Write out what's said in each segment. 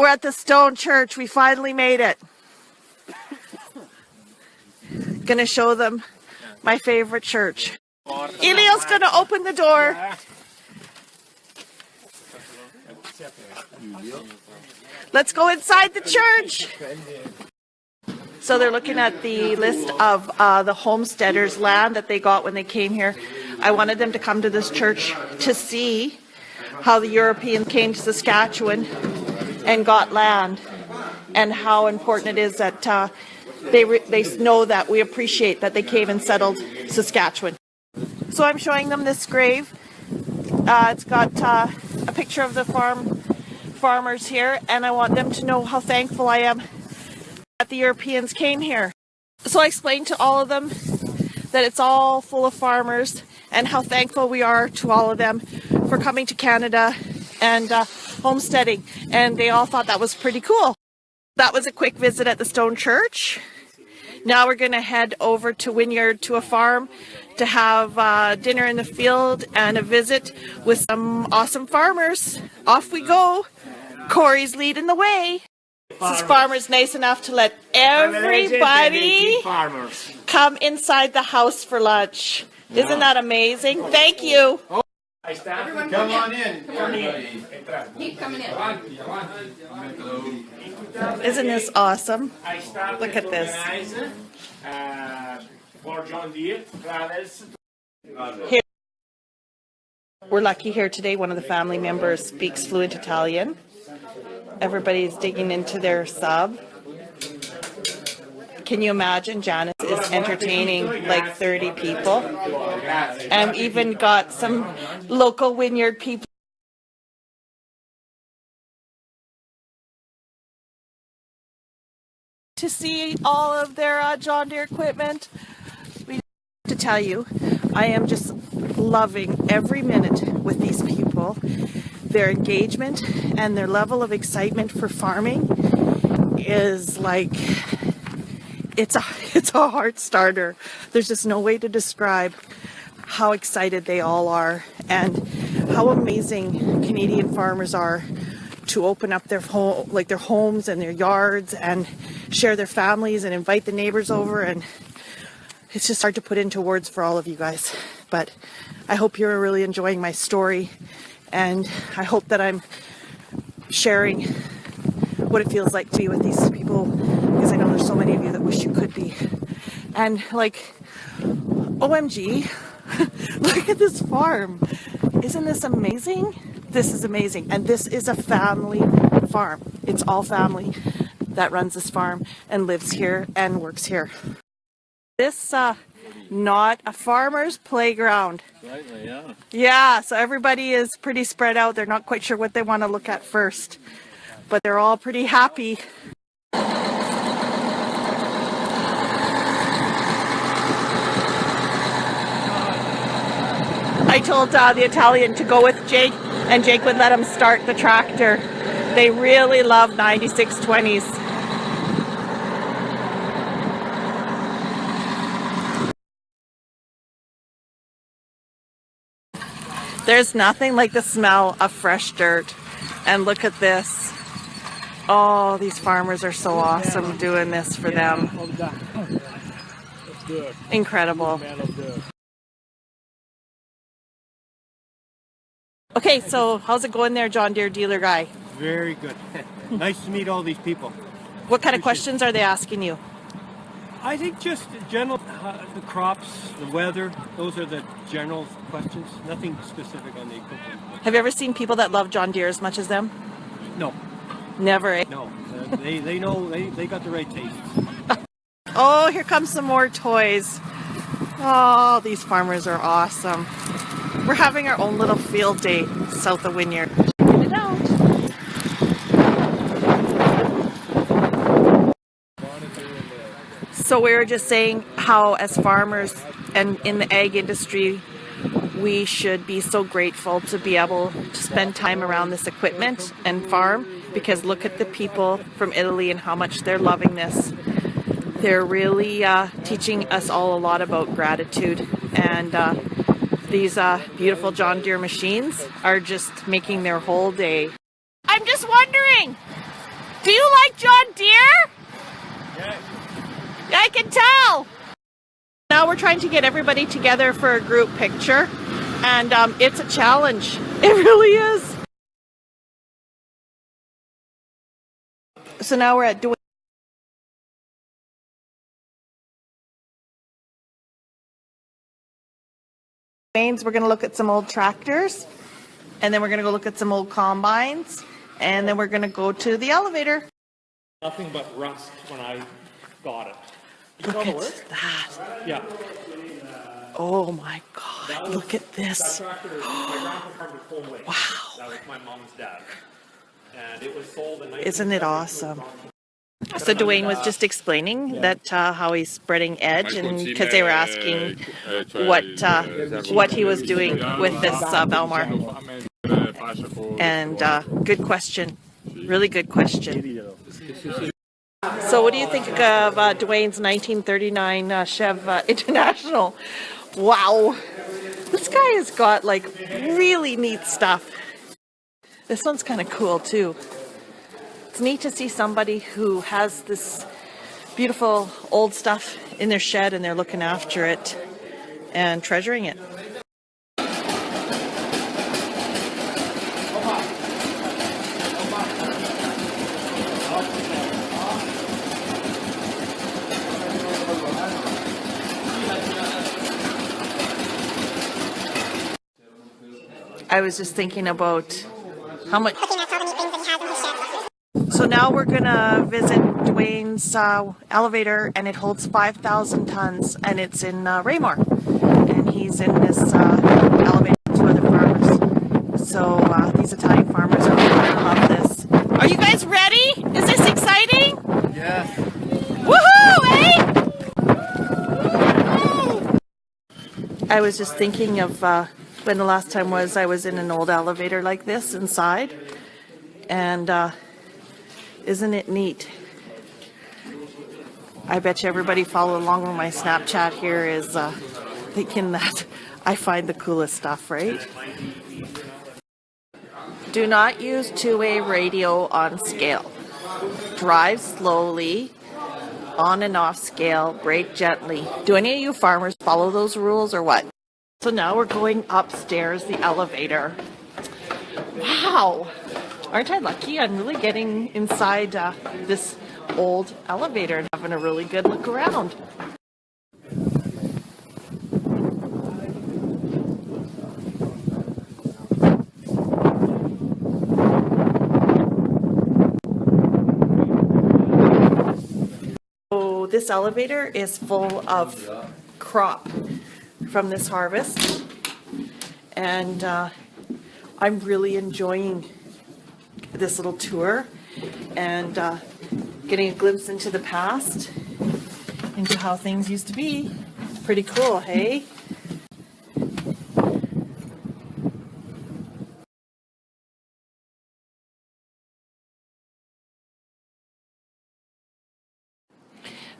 We're at the stone church. We finally made it. Gonna show them my favorite church. Elio's gonna open the door. Let's go inside the church. So they're looking at the list of the homesteaders' land that they got when they came here. I wanted them to come to this church to see how the Europeans came to Saskatchewan and got land, and how important it is that they know that we appreciate that they came and settled Saskatchewan. So I'm showing them this grave. It's got a picture of the farmers here, and I want them to know how thankful I am that the Europeans came here. So I explained to all of them that it's all full of farmers and how thankful we are to all of them for coming to Canada and homesteading, and they all thought that was pretty cool. That was a quick visit at the stone church. Now we're going to head over to Wishart to a farm to have dinner in the field and a visit with some awesome farmers. Off we go. Corey's leading the way. This farmer's nice enough to let everybody come inside the house for lunch. Isn't that amazing? Thank you. Everyone come on in. Keep coming in. Isn't this awesome? Look at this. Here. We're lucky here today. One of the family members speaks fluent Italian. Everybody's digging into their sub. Can you imagine? Janice is entertaining like 30 people. And even got some local Wishart people. To see all of their John Deere equipment. We have to tell you, I am just loving every minute with these people. Their engagement and their level of excitement for farming is like, it's a heart starter. There's just no way to describe how excited they all are and how amazing Canadian farmers are to open up their homes and their yards and share their families and invite the neighbors over, and it's just hard to put into words for all of you guys. But I hope you're really enjoying my story, and I hope that I'm sharing what it feels like to be with these people, because I know there's so many of you that wish you could be. And like, OMG, look at this farm. Isn't this amazing? This is amazing. And this is a family farm. It's all family that runs this farm and lives here and works here. This not a farmer's playground. Slightly, yeah. Yeah, so everybody is pretty spread out. They're not quite sure what they want to look at first, but they're all pretty happy. I told the Italian to go with Jake, and Jake would let him start the tractor. They really love 9620s. There's nothing like the smell of fresh dirt. And look at this. Oh, these farmers are so awesome doing this for them. Incredible. Okay, so how's it going there, John Deere dealer guy? Very good. Nice to meet all these people. What kind of questions are they asking you? I think just general, the crops, the weather, those are the general questions. Nothing specific on the equipment. Have you ever seen people that love John Deere as much as them? No. Never, eh? No. They know, they got the right taste. Oh, here comes some more toys. Oh, these farmers are awesome. We're having our own little field day south of Wishart. Check it out. So we were just saying how as farmers and in the ag industry, we should be so grateful to be able to spend time around this equipment and farm, because look at the people from Italy and how much they're loving this. They're really teaching us all a lot about gratitude, and these beautiful John Deere machines are just making their whole day. I'm just wondering, Do you like John Deere? Yeah. I can tell. Now we're trying to get everybody together for a group picture, and it's a challenge. It really is. So now we're at Dwayne's. We're going to look at some old tractors, and then we're going to go look at some old combines, and then we're going to go to the elevator. Nothing but rust when I got it. Look at that. Yeah. Oh my God, look at this. Wow. That was my mom's dad. And it was sold in Isn't it awesome? So Dwayne was just explaining that how he's spreading edge, and because they were asking what he was doing with this Valmar. And good question, really good question. So what do you think of Dwayne's 1939 Chev International? Wow, this guy has got like really neat stuff. This one's kind of cool too. It's neat to see somebody who has this beautiful old stuff in their shed and they're looking after it and treasuring it. I was just thinking about how much. So now we're gonna visit Dwayne's elevator, and it holds 5,000 tons, and it's in Raymore, and he's in this elevator with two other farmers. So these Italian farmers are gonna love this. Are you guys ready? Is this exciting? Yes. Woohoo! Eh? I was just thinking of when the last time was I was in an old elevator like this inside, and isn't it neat? I bet you everybody following along with my Snapchat here is thinking that I find the coolest stuff, right? Do not use two-way radio on scale. Drive slowly, on and off scale, brake gently. Do any of you farmers follow those rules or what? So now we're going upstairs, the elevator. Wow! Aren't I lucky? I'm really getting inside this old elevator and having a really good look around. So this elevator is full of crop from this harvest, and I'm really enjoying this little tour and getting a glimpse into the past, into how things used to be. It's pretty cool, hey?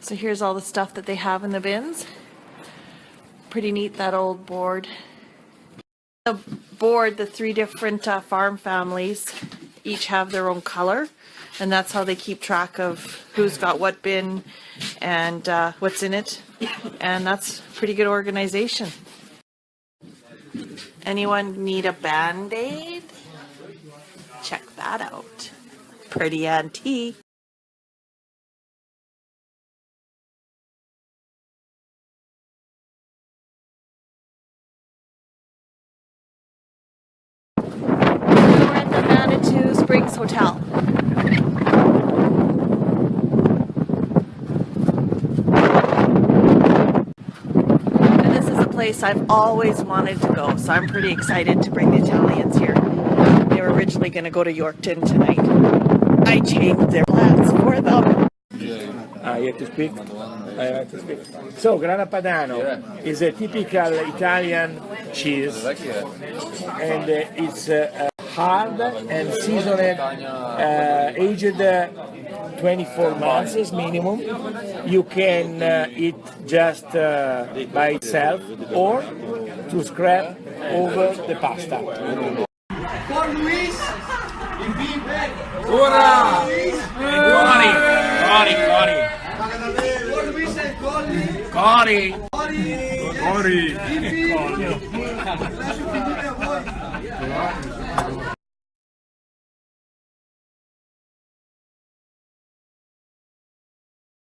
So here's all the stuff that they have in the bins. Pretty neat, that old board. The board, the three different farm families each have their own color, and that's how they keep track of who's got what bin and what's in it, and that's pretty good organization. Anyone need a Band-Aid? Check that out. Pretty antique. We're at the Manitou Springs Hotel. And this is a place I've always wanted to go, so I'm pretty excited to bring the Italians here. They were originally going to go to Yorkton tonight. I changed their plans for them. You have to speak? I have to speak. So, Grana Padano is a typical Italian cheese, and it's hard and seasoned, aged 24 months minimum. You can eat just by itself or to scrap over the pasta. For Luis, Ora! Cori! Cori!